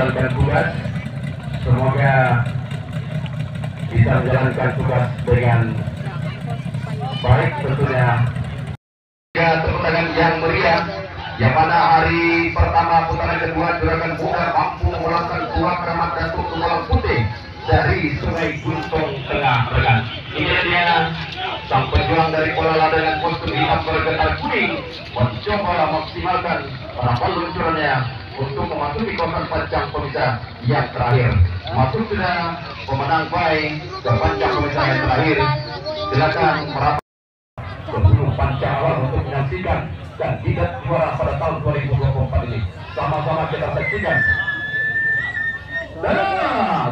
menjalankan tugas. Semoga bisa menjalankan tugas dengan baik tentunya. Ya, tepuk tangan yang meriah, yang mana hari pertama putaran kedua Juragan Bundar mampu memulangkan 2 keramat Datuk Tunggal Putih dari Sungai Guntung Tengah Regan. Ini dia sang pejuang dari Kuala Lada dengan kostum hitam bergetar kuning mencoba maksimalkan para luncurannya untuk memasuki kawasan pancang pemisah yang terakhir. Masuk sudah pemenang baik ke pancang pemisah yang terakhir. Silakan merapat sebelum pancang awal untuk menyaksikan kandidat juara pada tahun 2024 ini. Sama-sama kita saksikan. Dan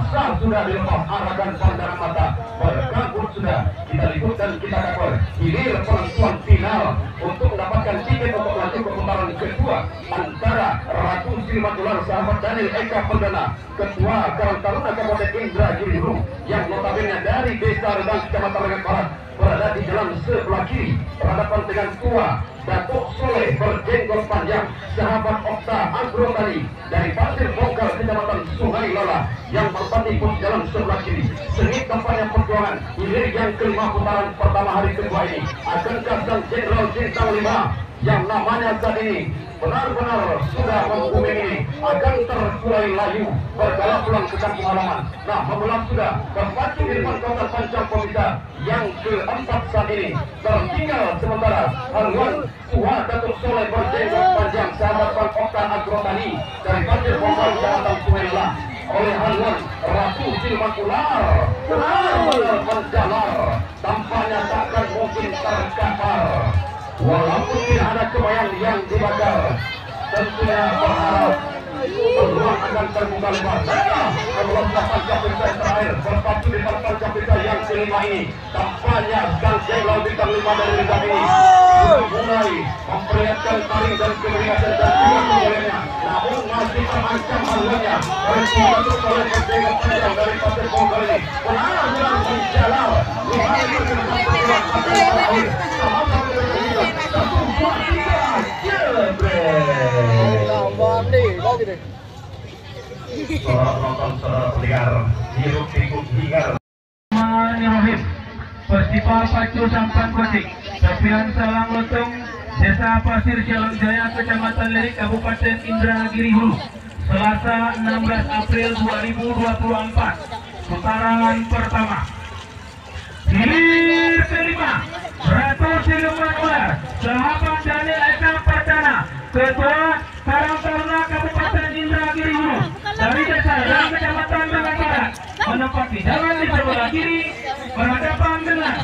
saat sudah dilepas arahkan pandangan mata, berkabut sudah kita lihat dan kita cover. Hilir penentuan final untuk mendapatkan tiket untuk lanjut ke putaran kedua antara Ratu Silman Ular sahabat Daniel Eka Perdana, Ketua Karang Taruna Kabupaten Indragiri Hulu yang notabene dari Desa Redang Kecamatan Regan Barat, berada di jalan sebelah kiri berhadapan dengan Tua Datuk Soleh berjenggot panjang sahabat Okta Agrotani dari Pasir Bongkar Kecamatan Sungai Lala yang berbanding pun jalan sebelah kiri. Sengit kampanye perjuangan hilir yang kelima putaran pertama hari kedua ini. Akankah sang Jenderal Bintang 5 yang namanya saat ini benar-benar sudah membumi ini akan terkulai layu bergalak pulang ke kampung halaman. Nah, memulang sudah berpacu di depan kota pancang pemisah yang keempat saat ini. Tertinggal sementara haluan Tua Datuk Soleh berjenggot panjang sahabat Bang Okta Agrotani dari Pasir Bongkar Kecamatan Sungai Lala oleh haluan Ratu Silman Ular. Benar-benar menjalar, tampaknya takkan mungkin terkapar. Walaupun tidak ada kebayang yang dibakar, tentunya berharap peluang akan terbuka lebar. Sebelum pancang pemisah yang terakhir berpacu di pancang pemisah yang kelima ini, tampaknya sang Jenderal Bintang 5 dari Regan ini sudah mulai memperlihatkan taring dan kemeriahan dan juga kemuliaannya, namun masih terancam haluannya. Berkumpul oleh berjenggot panjang dari Pasir Bongkar ini benar-benar menjalar. Lihat ke depan peluang pancang terakhir. Saudara penonton, saudara pendengar, hirup pikuk hingar. Festival Pacu Sampan Kotik, Tepian Salang Lotong, Desa Pasir Jalan Jaya, Kecamatan Lirik, Kabupaten Indragiri Hulu, Selasa 16 April 2024. Putaran pertama. Hilir kelima, Ratu Silman Ular, sahabat Daniel Eka Perdana, Ketua Karang Taruna Kabupaten Indragiri Hulu dari Desa dan Kecamatan Regan Barat, menempati jalan di sebelah kiri berhadapan dengan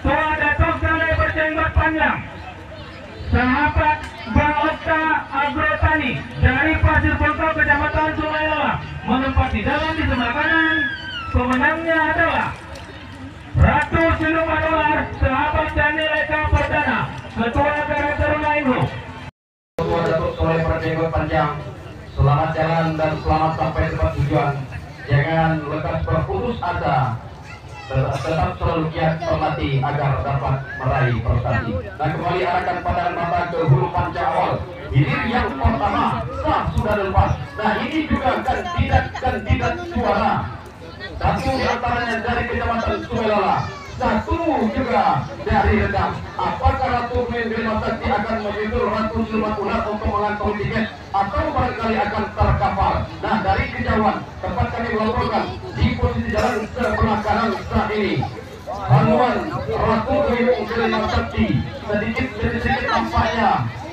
Tua Datuk Soleh berjenggot panjang sahabat Bang Okta Agrotani dari Pasir Bongkar Kecamatan Sungai Lala, menempati jalan di sebelah kanan. Pemenangnya adalah Ratu Silman Ular, sahabat Daniel Eka Perdana, Ketua Karang Taruna Hulu. Ketua Datuk Soleh berjenggot panjang, selamat jalan dan selamat sampai tempat tujuan. Jangan lekas berputus asa, tetap selalu giat berlatih agar dapat meraih prestasi. Dan kembali arahkan pandangan mata ke hulu pancang awal. Hilir yang pertama sah sudah lepas. Nah, ini juga kandidat juara. Satu antaranya dari Kecamatan Sungai Lala, satu juga dari Redang. Apakah Ratu Bintang Sakti akan menyusul Ratu Silman Ular untuk mengantongi tiket atau barangkali akan terkapar? Nah, dari kejauhan tempat kami melaporkan di posisi jalan sebelah kanan saat ini, haluan Ratu Bintang Sakti sedikit tampaknya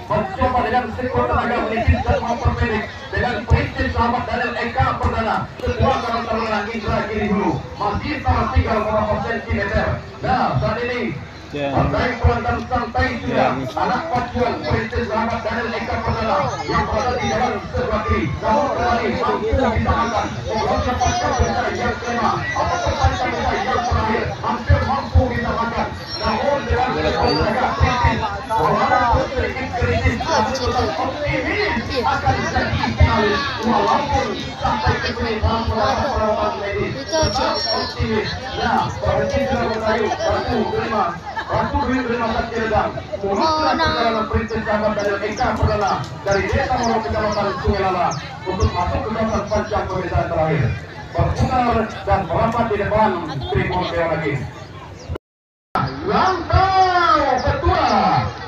mencoba dengan sekuat tenaga menipis dan memperpendek dengan prinsip sahabat Daniel Eka Perdana, Ketua Karang Taruna Indragiri Hulu, masih tertinggal beberapa sentimeter. Nah, saat ini partai pelan dan santai sudah anak pacuan prinsip sahabat Daniel Eka Perdana yang berada di jalan sebelah kiri, namun kembali mampu disamakan membaca pancang pemisah yang kelima atau pancang pemisah yang terakhir hampir mampu disamakan, namun dengan tenaga prinsip walaupun sedikit kritis namun tetap optimis akan jadi finalis walaupun sampai ke sini dalam perawatan medis, tetap optimis. Nah, berhenti sudah bertayu Ratu kelima Ratu Dwi Terima Sakti Redang menguruskan perjalanan Perintis Sahabat Daniel Eka Perdana dari Desa Morong Kecamatan Sungai Lala untuk masuk ke kawasan panjang pemeriksaan terakhir. Berputar dan merapat di depan tribun Dewan Hakim. Langkau Ketua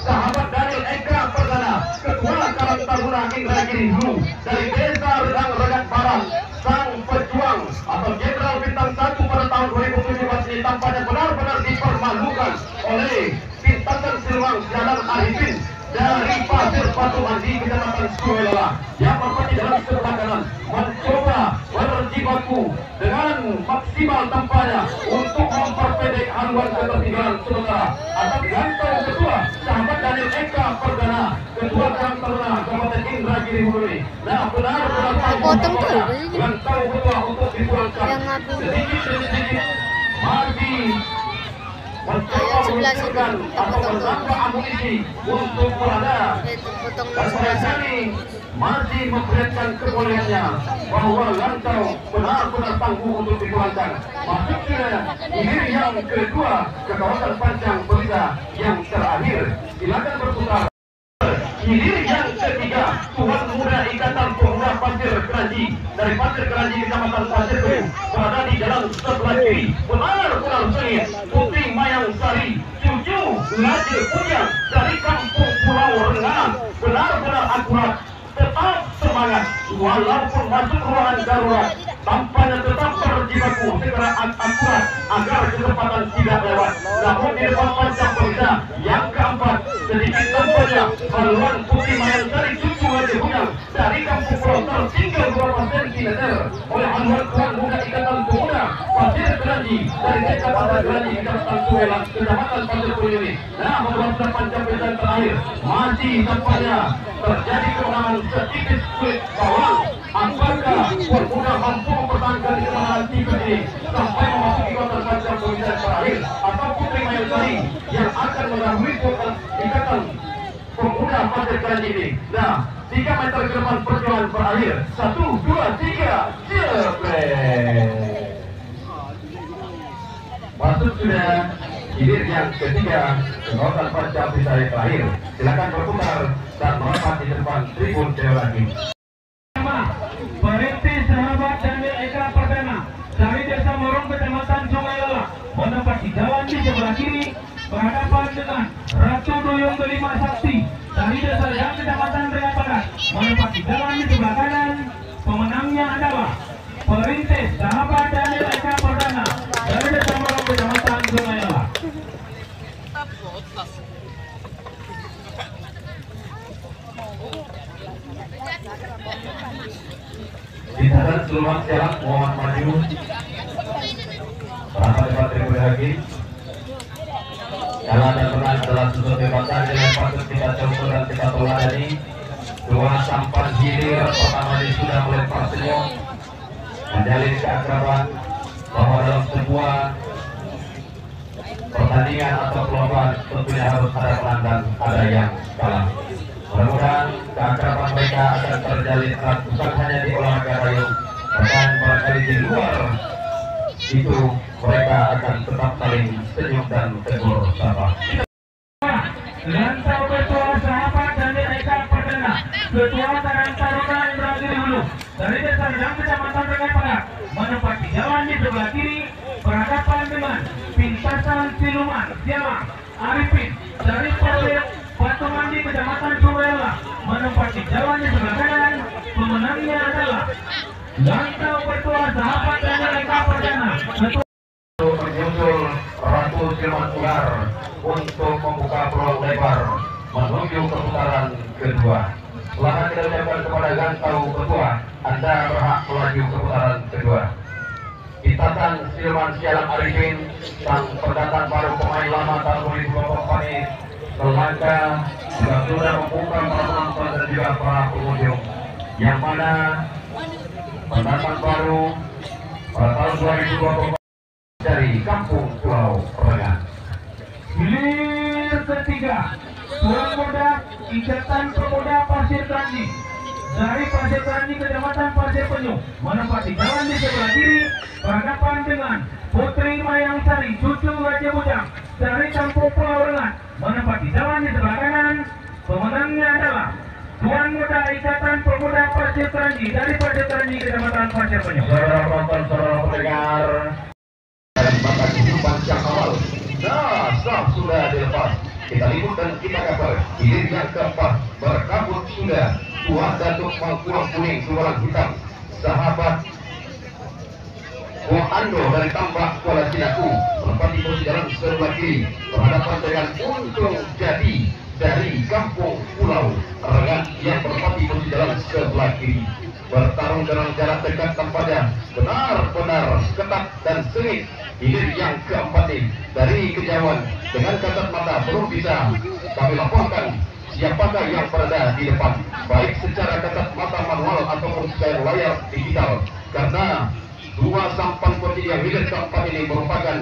Sahabat Daniel Eka Perdana, Ketua Karang Taruna Indragiri Hulu dari Desa Redang Regat Barat, sang pejuang atau Jenderal Bintang 1 pada tahun 2017 ini tampaknya benar-benar dipermalukan oleh Pintasan Silwang Jalan Arifin dari Pasir Batu Mandi, Kecamatan Sungai Lala, yang berpati dalam sebelah kanan mencoba berjibaku dengan maksimal tampaknya untuk memperpendek haluan ketertinggalan sementara atas Langkau Ketua Sahabat Daniel Eka Perdana, Ketua Karang Taruna Kabupaten Indragiri Hulu ini. Nah, benar-benar Langkau Ketua untuk dipulangkan sedikit demi sedikit mari mencoba meluncurkan atau menambah amunisi untuk berada dan barangkali masih memperlihatkan kebolehannya bahwa Langkau benar-benar tangguh untuk dipulangkan. Masuknya ini yang kedua ke kawasan panjang berita yang terakhir. Silakan berputar. Hilir yang ketiga, Tuan Muda Ikatan Pemuda Pasir Keranji dari Pasir Keranji Kecamatan Pasir Keranji berada di jalan sebelah kiri. Benar-benar sengit Putri Mayang Sari, cucu Raja Pujang dari Kampung Pulau Renganan, benar-benar akurat, tetap semangat walaupun masuk ruangan darurat, tampaknya tetap berjibaku secara akurat agar kecepatan tidak lewat. Namun di depan panjang berita yang keempat, sedikit tampaknya haluan Putri Mayang Sari, cucu Raja Pujang dari Kampung Pulau tertinggal beberapa sentimeter oleh haluan Tuan Muda Ikatan Pemuda Pasir Keranji dari Desa Pasir Keranji Kecamatan Suwelan, Kecamatan Pasir Keranji. Nah, beberapa panjang berita terakhir masih tampaknya terjadi kemenangan sedikit sulit bawang. Apakah Tuan Muda mampu mempertahankan kemenangan tiga ini sampai memasuki kawasan panjang pemeriksaan terakhir, atau Putri Mayang Sari yang akan mendahului Ikatan Pemuda Pasir Keranji ini? Nah, 3 meter ke depan perjuangan berakhir. 1, 2, 3, jebret. Masuk sudah hilir yang ketiga ke kawasan panjang pemeriksaan terakhir. Silakan berputar dan merapat di depan tribun Dewan Hakim. Perintis Sahabat Daniel Eka Perdana dari Desa Morong Kecamatan Sungai Lala menempati jalan di sebelah kiri berhadapan dengan Ratu Duyung Terima Sakti dari Desa Redang Kecamatan Regat Barat menempati jalan di sebelah kanan. Pemenangnya adalah Perintis Sahabat Daniel Eka Perdana dari Desa Morong Kecamatan Sungai Lala. Bintang Sulman Sialak Muhammad Maju Rapat Debat Tribun Hakim. Kalah dan menang adalah sesuatu hebatkan yang patut kita contoh dan kita teladani. 2 sampan hilir pertama ini sudah melempar senyum, menjalin keakraban bahwa dalam sebuah pertandingan atau perlombaan tentunya harus ada menang dan ada yang kalah. Mudah-mudahan keakraban mereka akan terjalin erat bukan hanya di olahraga rayu, bahkan barangkali di luar itu mereka akan tetap saling senyum dan tegur sapa. Langkau Ketua Sahabat Daniel Eka Perdana, Ketua Karang Taruna Indragiri Hulu dari Desa Redang Kecamatan Regat Barat menempati jalan di sebelah kiri berhadapan dengan Pintasan Siluman Jalan Arifin dari Pasir Batu Mandi Kecamatan Sungai Lala menempati jalan di sebelah kanan. Pemenangnya adalah Langkau Ketua Sahabat Daniel Eka Perdana. Menyusul Ratu Silman Ular untuk membuka peluang lebar menuju keputaran kedua. Selamat kita ucapkan kepada Langkau Ketua, Anda berhak melaju ke putaran kedua. Pintasan Silman Sialang Arifin, sang pendatang baru pemain lama tahun 2024 ini, selangkah sudah membuka para penonton dan juga para pengunjung, yang mana pendatang baru pada tahun 2024 dari Kampung Pulau Renganan. Hilir ketiga, Tuan Muda Ikatan Pemuda Pasir Keranji dari Pasir Keranji Kecamatan Pasir Penyu menempati jalan di sebelah kiri berhadapan dengan Putri Mayang Sari cucu Raja Bujang dari Kampung Pulau Rengat menempati jalan di sebelah kanan. Pemenangnya adalah Tuan Muda Ikatan Pemuda Pasir Keranji dari Pasir Keranji Kecamatan Pasir Penyu. Saudara penonton, saudara pendengar, dan bakat kehidupan yang awal. Nah, sah sudah dilepas. Kita lihat dan kita kabar. Hilir yang keempat berkabut sudah. Tuan Datuk Mangkuang Kuning Sumalang Hitam. Sahabat Ando dari Tambak Kuala Cinaku menempati posisi jalan sebelah kiri berhadapan dengan Untung Jadi dari Kampung Pulau Rengat yang menempati posisi jalan sebelah kiri. Bertarung dalam jarak dekat tampaknya benar-benar ketat dan sengit. Hilir yang keempat ini dari kejauhan dengan kasat mata belum bisa kami laporkan siapakah yang berada di depan, baik secara kasat mata manual ataupun secara layar digital, karena dua sampan koci yang hilir keempat ini merupakan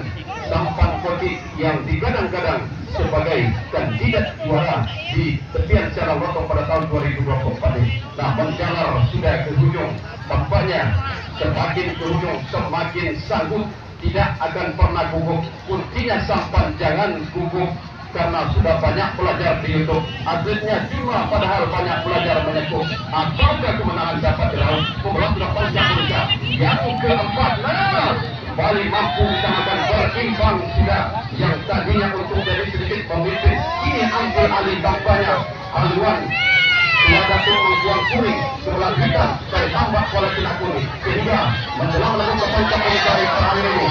sampan koci yang digadang-gadang sebagai kandidat juara di tepian Siaran Loto pada tahun 2024 ini. Nah, menjalar sudah ke hujung, tampaknya semakin ke hujung semakin sanggup, tidak akan pernah gugup. Kuncinya sampan jangan gugup, karena sudah banyak belajar di YouTube. Atletnya cuma padahal banyak belajar menyekuk. Apakah kemenangan dapat diraup? Pembalap sudah panjang berusaha. Yang keempat, nah, kembali mampu disamakan berimbang sudah. Yang tadinya untuk jadi sedikit pemimpin, ini ambil alih tampaknya haluan Tuan Datuk Mangkuang Kuning sebelah hitam dari Tambak Kuala Cinaku sehingga menjelang lalu ke puncak dari terakhir ini.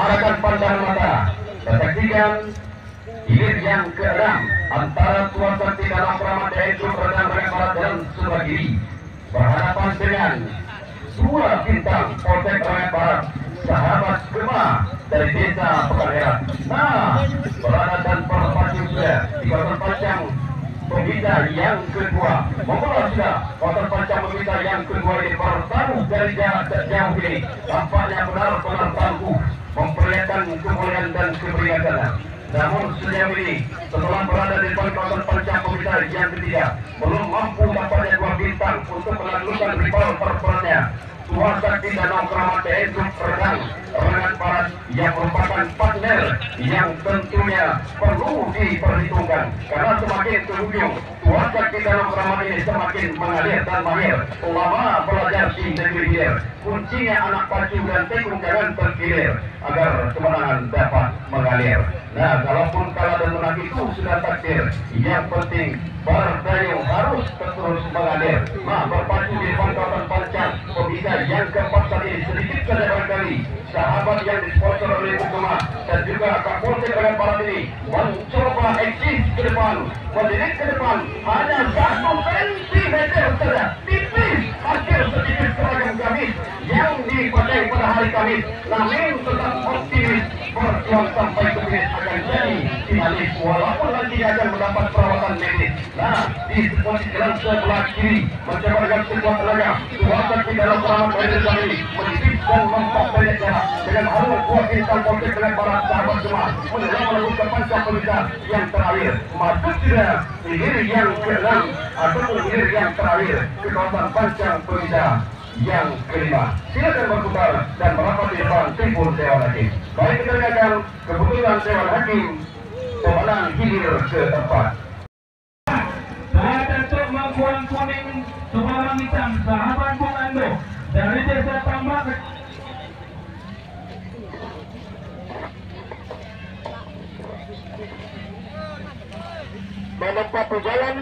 Arahkan pandangan mata, saksikan hilir yang ke-6 antara Tuan Sakti dalam Kramat yaitu Redang Rengat Barat dan sebelah kiri berhadapan dengan dua bintang Polsek Rengat Barat, sahabat Gema dari Desa Pekalheran. Nah, berada dan berpacu sudah di kawasan Pancang Pemisah yang kedua. Memulai sudah kawasan Pancang Pemisah yang kedua ini bertaruh dari jarak jauh ini. Tampaknya benar-benar tangguh, memperlihatkan kemuliaan dan keprihatinan. Namun sejauh ini setelah berada di depan kawasan Pancang Pemisah yang ketiga, belum mampu dapatnya dua bintang untuk menaklukkan rival terberatnya. Tuan Sakti Danau Kramat yaitu Redang Rengat Barat yang merupakan partner yang tentunya perlu diperhitungkan, karena semakin ke ujung Tuan Sakti Danau Kramat ini semakin mengalir dan mahir. Ulama belajar di negeri hilir, kuncinya anak pacu dan tekung jangan terkilir agar kemenangan dapat mengalir. Nah, kalaupun kalah dan menang itu sudah takdir, yang penting berdayung harus terus mengalir. Nah, berpacu di depan kawasan Pancang Pemisah yang keempat tadi sedikit saja barangkali sahabat yang disponsor oleh Bukuma dan juga Kapolsek Rengat Barat ini mencoba eksis ke depan, mendidik ke depan hanya 1 sentimeter saja, tipis, hampir sedikit seragam Kamis yang dipakai pada hari Kamis. Namun tetap optimis berjuang sampai ke finish akan jadi finalis walaupun nanti akan mendapat perawatan medis. Nah, di posisi jalan sebelah kiri mencoba dengan sekuat tenaga Tuan Sakti dalam Kramat dari ini mendidik dan memperbanyak jarak dengan haluan kuat bintang Polsek Rengat Barat sahabat semua menjelang melakukan Pancang Pemisah yang terakhir. Masuk sudah hilir yang ke-6 ataupun hilir yang terakhir ke kawasan Pancang Pemisah yang kelima. Silakan berputar dan merapat di depan tribun Dewan Hakim. Baik, kita dengarkan keputusan Dewan Hakim pemenang hilir keempat. Tuan Datuk Mangkuang Kuning Sumalang Hitam, sahabat Bung Ando dari Desa Tambak. Menempati jalan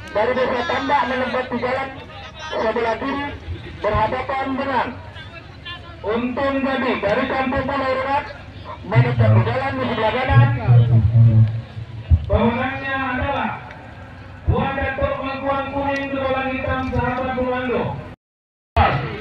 dari Desa Tambak, menempati jalan sebelah kiri berhadapan dengan Untung Jadi dari Kampung Pulau Rengat, menempati jalan di sebelah kanan. Pemenangnya adalah Tuan Datuk Mangkuang Kuning Sumalang Hitam, sahabat Bung Ando.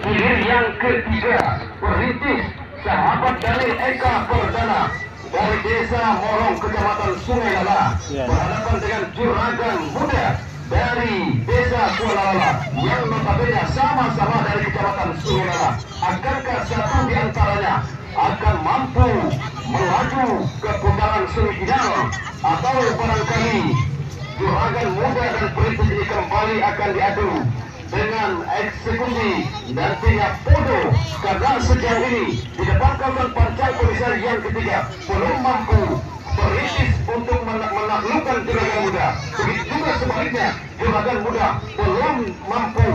Hilir yang ketiga perintis sahabat dari Eka Perdana dari Desa Morong Kecamatan Sungai Lala berhadapan dengan Juragan Muda dari Desa Kuala Lala yang notabene sama-sama dari Kecamatan Sungai Lala. Akankah satu di antaranya akan mampu melaju ke putaran semifinal, atau barangkali Juragan Muda dan Perintis ini kembali akan diadu dengan eksekusi dan tindak bodoh, karena sejauh ini di depan kawasan Pancang Komisar yang ketiga belum mampu Perintis untuk menaklukkan Juragan Muda. Begitu juga sebaliknya, Juragan Muda belum mampu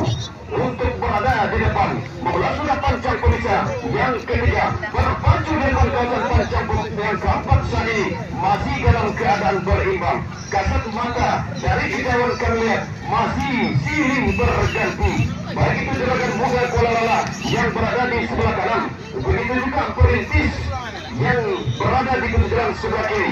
untuk berada di depan. Mula sudah Pancang Komisar yang ketiga berpacu di depan kawasan Pancang Komisar yang keempat saat ini masih dalam keadaan berimbang. Kasat mata dari kejauhan kami lihat masih silih berganti. Baik itu Juragan Muda Kuala Lala yang berada di sebelah kanan, begitu juga Perintis yang berada di kemudian sebelah kiri.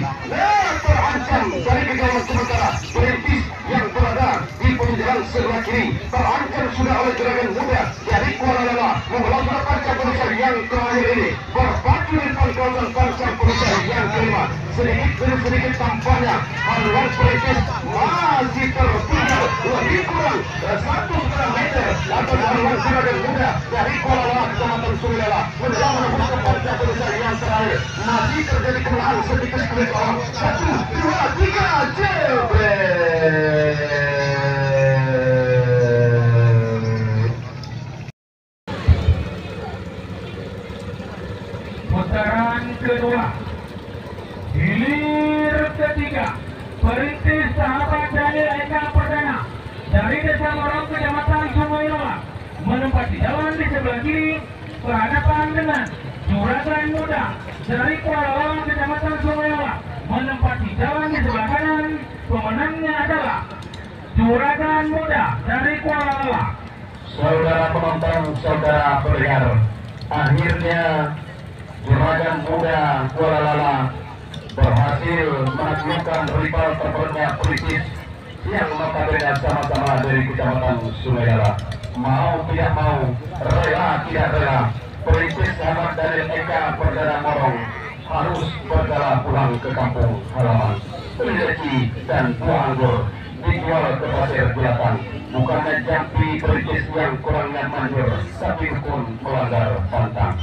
Terancam dari kejauhan sementara Perintis yang berada di kemudian sebelah kiri terancam sudah oleh Juragan Muda dari Kuala Lala. Membawa Pancang Komisar yang terakhir ini berpacu di depan kawasan Pancang Komisar yang kelima. Sedikit demi sedikit tampaknya haluan Perintis masih tertinggal lebih kurang 1,5 meter atau haluan Juragan Muda dari Kuala Lala Kecamatan Sungai Lala menjelang menembus ke Pancang Komisar yang terakhir. Masih terjadi kemenangan sedikit kulit orang. 1, 2, 3, jebret. Putaran kedua, hilir ketiga, Perintis sahabat Daniel Eka Perdana dari Desa Lorong Kecamatan Sungai Lala menempati jalan di sebelah kiri berhadapan dengan Juragan Muda dari Kuala Lala Kecamatan Sungai Lala menempati jalan di sebelah kanan. Pemenangnya adalah Juragan Muda dari Kuala Lala. Saudara penonton, saudara pendengar, akhirnya Juragan Muda Kuala Lala berhasil menaklukkan rival terberatnya Perintis yang notabene sama-sama dari Kecamatan Sungai Lala. Mau tidak mau, rela tidak rela, Perintis sahabat Daniel Eka Perdana Morong harus berjalan pulang ke kampung halaman. Rezeki dan buah anggur dijual ke pasir belakang. Bukannya jampi Perintis yang kurangnya manjur, tapi pun melanggar pantang.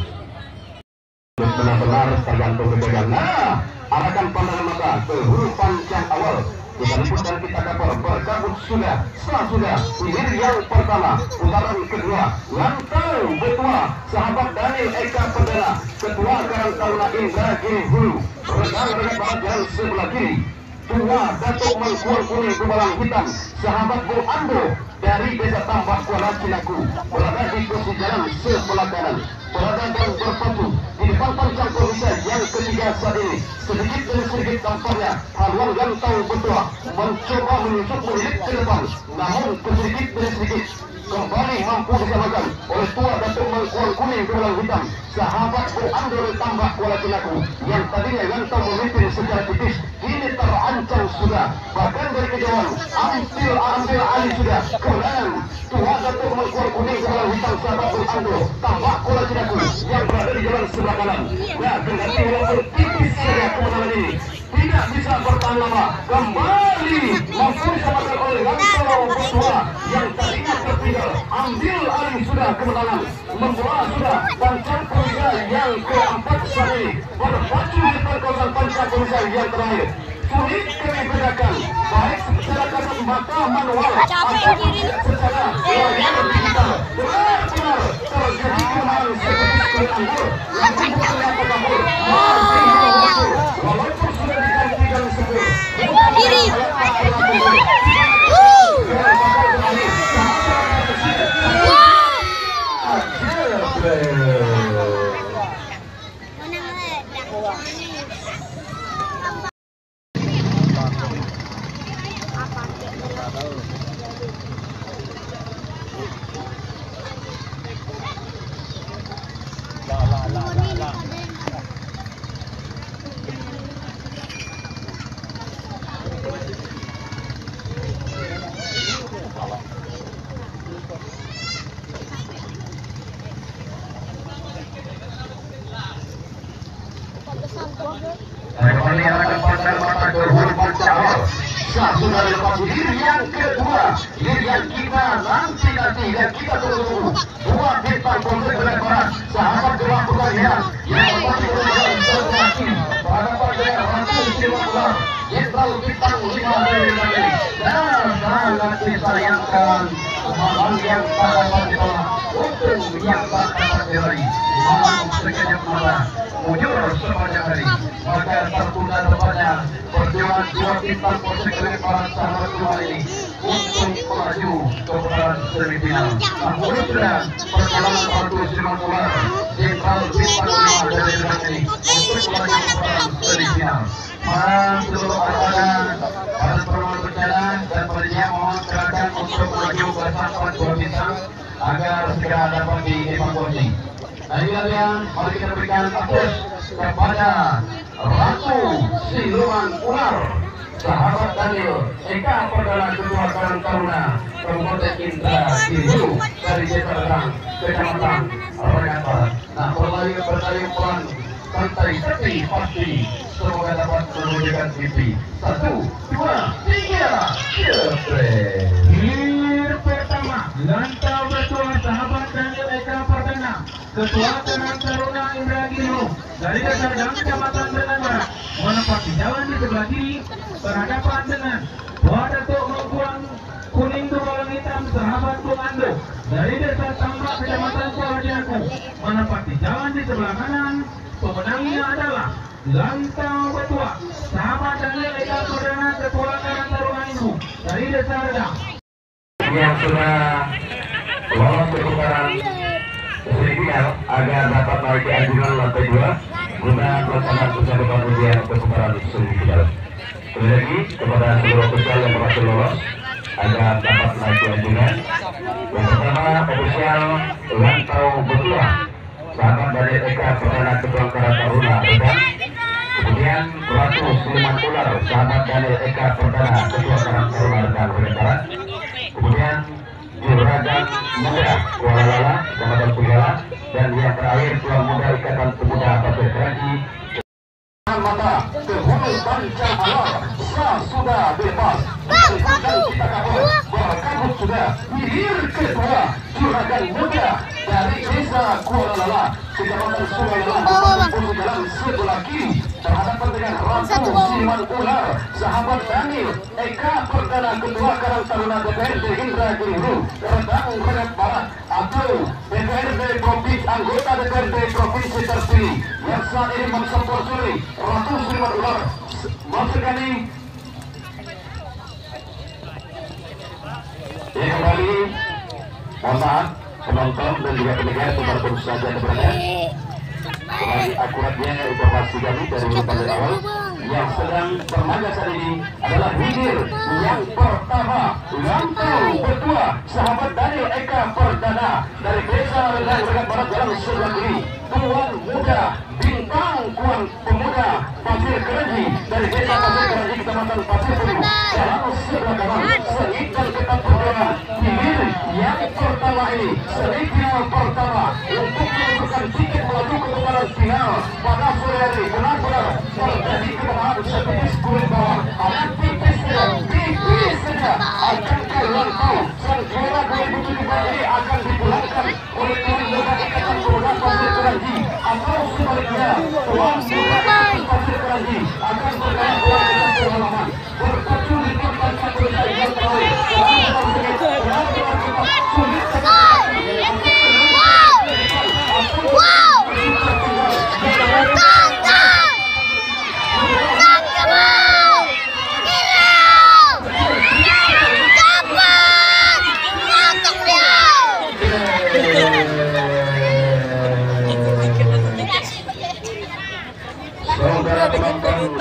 Benar-benar tergantung kepegang. Nah, arahkan pandangan mata ke hulu Pancang awal. Kita liput dan kita kapal berkabut sudah, sudah hilir yang pertama, putaran kedua, lantau betua sahabat Daniel Eka Perdana, ketua Karang Taruna Indra Giri Hulu, rekan-rekan bagian sebelah kiri, tua Datuk Mangkuan Kuning Gubalang Hitam, sahabat Bung Ando dari Desa Tambak Kuala Cinaku, berada di posisi jalan sebelah kanan, berada dan berpacu di depan Pancang Komisar yang ketiga saat ini. Sedikit demi sedikit tampaknya haluan gantau betua mencoba menyusup melilit ke depan, namun sedikit demi sedikit kembali mampu disamakan oleh tua Datuk Mangkuan Kuning Gubalang Hitam, sahabat Bung Ando dari Tambak Kuala Cinaku yang tadinya gantau memimpin secara tipis, kini terancam sudah, bahkan dari kejauhan ambil alih sudah kemenangan tua Datuk Mangkuan Kuning Gubalang Hitam, sahabat Bung Ando Tambak Kuala Cinaku yang berada di jalan sebelah kanan. Ya, kendati walaupun tipis saja kemenangan ini tidak bisa bertahan lama, kembali mampu disamakan oleh Gantau Betua yang tadinya tertinggal, ambil alih sudah kemenangan, membawa sudah Pancang Komisar yang keempat saat ini berpacu di depan kawasan Pancang Komisar yang terakhir. Sulit kami bedakan baik secara kasat mata manual atau secara layar digital. Benar-benar terjadi kemenangan seperti kulit anggur yang ternyata kabur masih muncul walaupun sudah digantikan sebelum diri. sudah dilepas diri yang kedua, ini yang kita nanti yang kita tunggu. Dua bintang Polsek Barat, sahabat gerak pertandingan yang berhadapan dengan Ratu Siwakular, Jenderal Bintang 5 dari Bali. Dan sangat disayangkan malam yang tak dapat ditolak, untung yang tak dapat diraih. Malam sekejap mata, mujur sepanjang hari, maka tertunda tempatnya perjuangan dua bintang Polsek Barat sahabat dua ini untuk melaju ke putaran semifinal. Namun sudah perjalanan Ratu Siwakular, Jenderal Bintang 5 dari Bali untuk melaju ke putaran semifinal. Seluruh armada pada permohonan berjalan dan panitia mohon silakan untuk melaju bersama dua bintang agar segera dapat dievakuasi. Dari kalian, mari kita berikan aplaus kepada Ratu Siluman Ular, sahabat Daniel Eka Perdana Ketua Karang Taruna Kabupaten Indragiri dari Desa Redang, Kecamatan Ragan Barat. Nah, berlayar pulang santai tapi pasti. Semoga dapat menunjukkan pipi. 1, 2, 3, jepret. Hir pertama, Lantau Ketua sahabat Daniel Eka Perdana Ketua Karang Taruna Indragiri dari Desa Redang, Kecamatan Ragan Barat, menempati jalan di sebelah kiri berhadapan dengan Buah Datuk Mengkuang Kuning Tulang Hitam sahabat Bung Ando dari Desa Tambak, Kecamatan Kuala, menempati jalan di sebelah kanan. Pemenangnya adalah Lantau Ketua sahabat Daniel Eka Perdana Ketua Karang Taruna Indu dari Desa Redang. Yang sudah lolos ke putaran semifinal agar dapat naik ke anjungan lantai 2 guna pelaksanaan persiapan ujian ke putaran semifinal. Sekali lagi kepada seluruh ofisial yang berhasil lolos agar dapat naik ke anjungan. Yang pertama ofisial Lantau Ketua sahabat Daniel Eka Perdana Ketua Karang Taruna Redang. Kemudian Ratu Siluman Ular sahabat Daniel Eka Perdana Ketua Karang Taruna Redang Barat. Kemudian Juragan Muda Kuala Lala Kecamatan Punggala, dan yang terakhir Tuan Muda Ikatan Pemuda Pasir Keranji. Mata ke hulu panjang alam sudah bebas dan kita kabur berkabut sudah. Hir kedua Juragan Muda dari Desa Kuala Lala Kecamatan Sungai Lala Jalan sebelah kiri berhadapan dengan Ratu Siluman Ular sahabat Daniel Eka Perdana Ketua Karang Taruna DPRD Indragiri Redang Ragan Barat atau DPRD Provinsi anggota DPRD Provinsi terpilih yang saat ini mensempurnakan Ratu Siluman Ular. Maksud kami ya kembali mohon maaf penonton dan juga pendengar teman-teman saja keberanian. Kembali akuratnya informasi kami dari pada awal yang sedang berlaga saat ini adalah hidir yang pertama Lantau Ketua sahabat Daniel Eka Perdana dari Desa Redang Ragan Barat Jalan sebelah kiri. Tuan Muda Bintang Kuang Pemuda Pasir Keranji dari Desa Pasir Keranji Kecamatan Pasir Keranji jalan sebelah kanan. Sengit dan ketat perjuangan hidir yang pertama ini semifinal pertama untuk menentukan tiket melaju ke putaran final pada sore hari. Benar-benar terjadi kemenangan setipis kulit bawah, ada tipis saja akan ke Lantau. Sang juara 2017 ini akan dipulangkan oleh Tuan Muda Ikatan Pemuda Pasir Keranji atau sebaliknya Tuan Muda Ikatan Pasir Keranji akan bergaya keluar dengan pengalaman berpacu di pertandingan bersaing yang terakhir.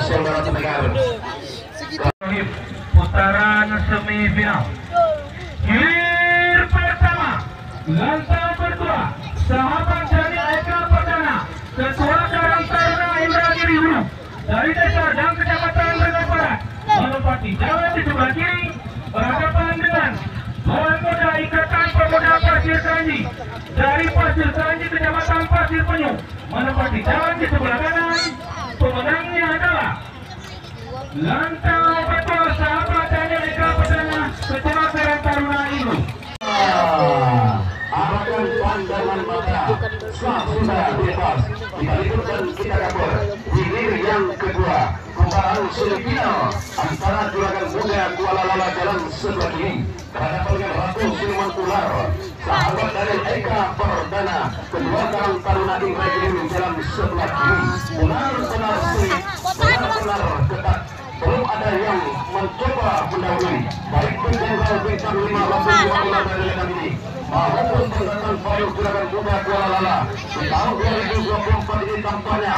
Saudara pendengar, putaran semifinal. Hir pertama Lantau Ketua sahabat Daniel Eka Perdana Ketua Karang Taruna Indragiri dari Desa Redang Kecamatan Ragan Barat menempati jalan di sebelah kiri berhadapan dengan Tuan Muda Ikatan Pemuda Pasir Keranji dari Pasir Keranji Kecamatan Pasir Penyu menempati jalan di sebelah kanan. Pemenangnya adalah Lantau Ketua sahabat pandangan mata sudah bebas. Kita liburkan, kita kabur. Ini yang kedua, kumparan semifinal antara juragan muda Kuala Lala jalan sebelah kiri berhadapan dengan Ratu Sulaiman Ular, sahabat dari Eka Perdana, kedua Karang Taruna Indragiri jalan sebelah kiri. Benar-benar sulit, benar-benar ketat. Belum ada yang mencoba mendahului, baik itu Jenderal Bintang 5 maupun Kuala dari Lekan ini maupun Penggantan Payung Juragan Muda Kuala Lala di tahun 2024 ini tampaknya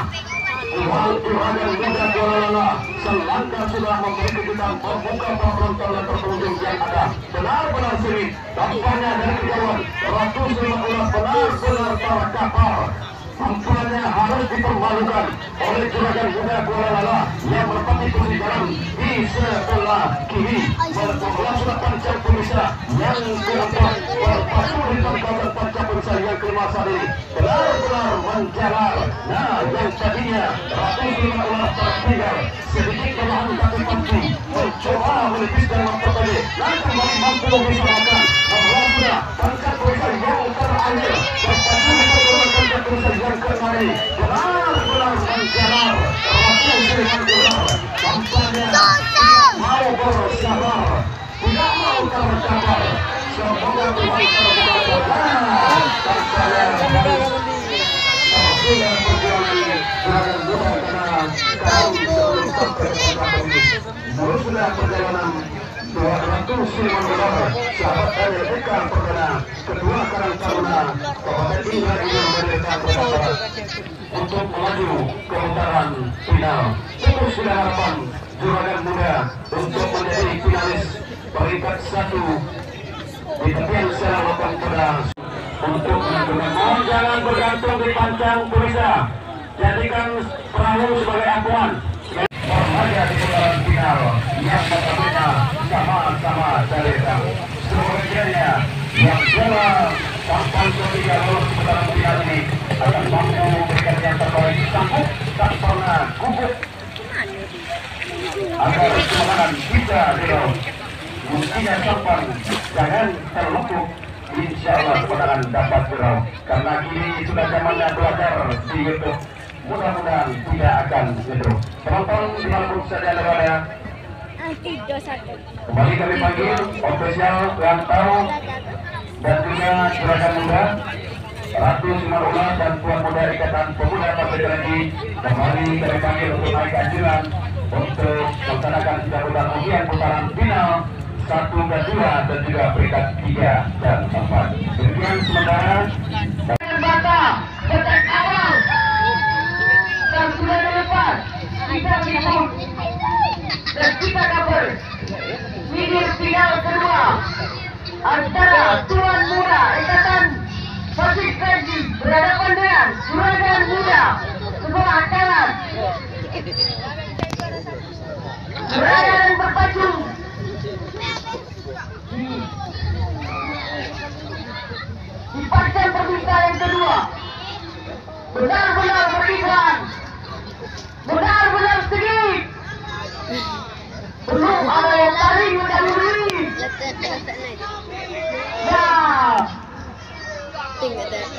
Juragan Muda Kuala Lala selangkah sudah memiliki kita membuka penonton dan pengunjung yang ada. Benar-benar sulit, tampaknya dari kejauhan Ratu Sulaiman Ular benar-benar terkapar. Tampaknya harus dipermalukan oleh Juragan Muda Kuala Lala yang menempati posisi dalam di sebelah kiri melakukan pancang pemisah yang keempat berpacu di tempat pancang pemisah yang kelima saat ini benar-benar menjalar. Nah, yang tadinya Ratu Sulaiman Ular tertinggal sedikit perlahan tapi pasti mencoba menipis dan memperbaiki dan kembali mampu mengisahkan bahwa sudah pancang pemisah yang terakhir berpacu di tempat pancang yang kembali benar-benar menjalar. Ratu Sulaiman Ular tampaknya mau bersabar, tidak mau tercabar. Semoga Tuhan tercabar. Tampaknya terpulang perjuangan Juragan Muda karena tahun sebelum sampai sudah perjalanan Ratu Sulaiman Ular, sahabat dari Eka Perdana, kedua Karang Taruna Kabupaten Indragiri Merdeka Barat untuk melaju ke putaran final. Itu sudah harapan Juragan Muda untuk menjadi finalis peringkat 1 di tepian serang lokan pada untuk menentukan. Jangan bergantung di pancang pemisah, jadikan perahu sebagai acuan. Berlaga di putaran final yang berbeda sama-sama dari rang. Semoga yang bola papan ketiga lolos di putaran final ini akan mampu memberikan yang terbaik, sanggup tak pernah gugup agar kemenangan bisa diraih. Mestinya sampan jangan terluput, insya Allah kemenangan dapat diraih karena kini sudah zamannya belajar di YouTube. Mudah-mudahan tidak akan gedruk. Penonton dimanapun saja berada, kembali kami panggil ofisial Rantau dan juga Juragan Muda Ratu Sulaiman Ular dan Tuan Muda Ikatan Pemuda Partai Gereji kembali kami panggil untuk naik anjuran untuk melaksanakan sidang undian putaran final 1 dan 2 dan juga peringkat 3 dan 4. Demikian sementara sejak awal dan sudah lepas kita ribut dan kita kabur. Ini final kedua antara Tuan Muda Ikatan Pasir Gereji berhadapan dengan Juragan Muda sebelah kanan. Berada dan berpacu di pancang pemisah yang kedua. Benar-benar berikan, benar-benar sedikit. Belum ada yang saling mendahului. Nah,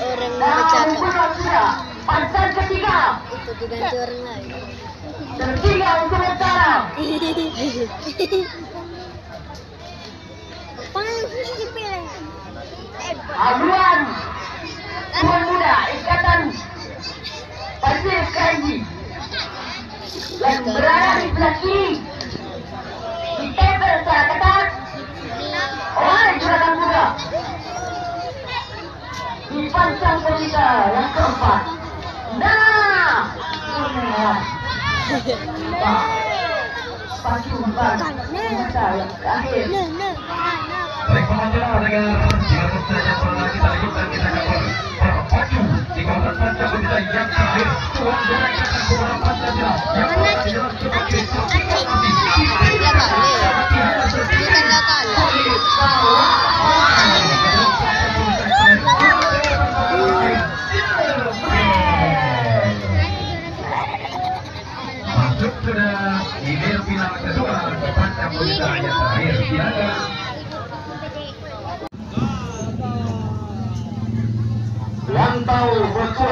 orang bercakap. Sudah pancang ketiga. Itu diganti orang lain. Tertinggal sementara. Haluan Tuan Muda Ikatan Pasir Gereji yang berada di sebelah kiri ditempel secara ketat oleh Juragan Muda di pancang pemisah yang keempat. Nah, pasukan pemisah yang terakhir. Baik penonton dengan jika saja pernah kita lanjutkan kita akan berpacu di kawasan pancang pemisah yang terakhir. Tuan Muda Ikatan Pemuda Pancasila yang telah dijalan sebagai masuk sudah di final kedua pancang pemisah yang terakhir. Silakan. memantau betul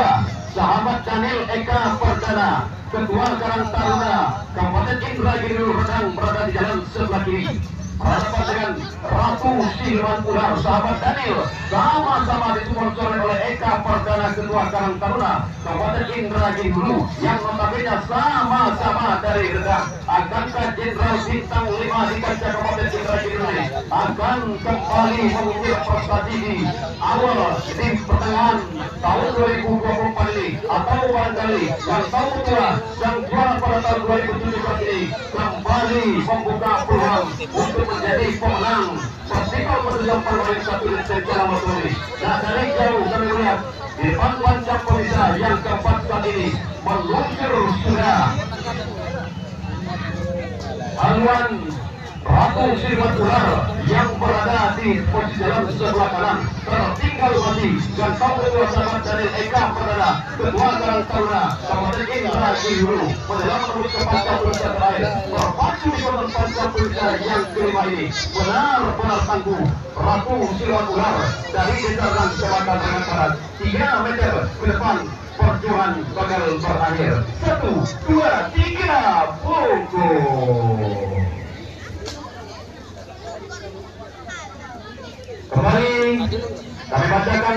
sahabat Daniel Eka Perdana, Ketua Karang Taruna Kabupaten Indragiri Redang berada di jalan sebelah kiri. Berhadapan dengan Ratu Silman Ular, sahabat Daniel sama-sama disponsori oleh Eka Perdana, Ketua Karang Taruna Kabupaten Indragiri Hulu, yang notabene sama-sama dari Redang. Akankah Jenderal Bintang 5 di kancah Kabupaten Indragiri Hulu akan kembali mengukir prestasi di awal di pertengahan tahun 2024 ini, atau barangkali yang tahu betul yang juara pada tahun 2017 ini kembali membuka peluang untuk menjadi pemenang festival pertunjukan permainan satu Indonesia Maturi. Nah, dari jauh kami melihat di depan panjang pemirsa yang keempat saat ini meluncur sudah haluan Ratu Silman Ular yang berada di posisi dalam sebelah kanan, tertinggal masih dan tahu ketua sahabat Daniel Eka Perdana, Ketua Karang Taruna Kabupaten Indragiri Hulu menjelang menembus ke pasca puncak terakhir, berpacu di konten pasca puncak yang kelima ini. Benar-benar tangguh Ratu Silman Ular dari desa dan kecamatan Rengat Barat, 3 meter ke depan. Perjuangan bakal berakhir. 1, 2, 3, pukul. Kembali kami bacakan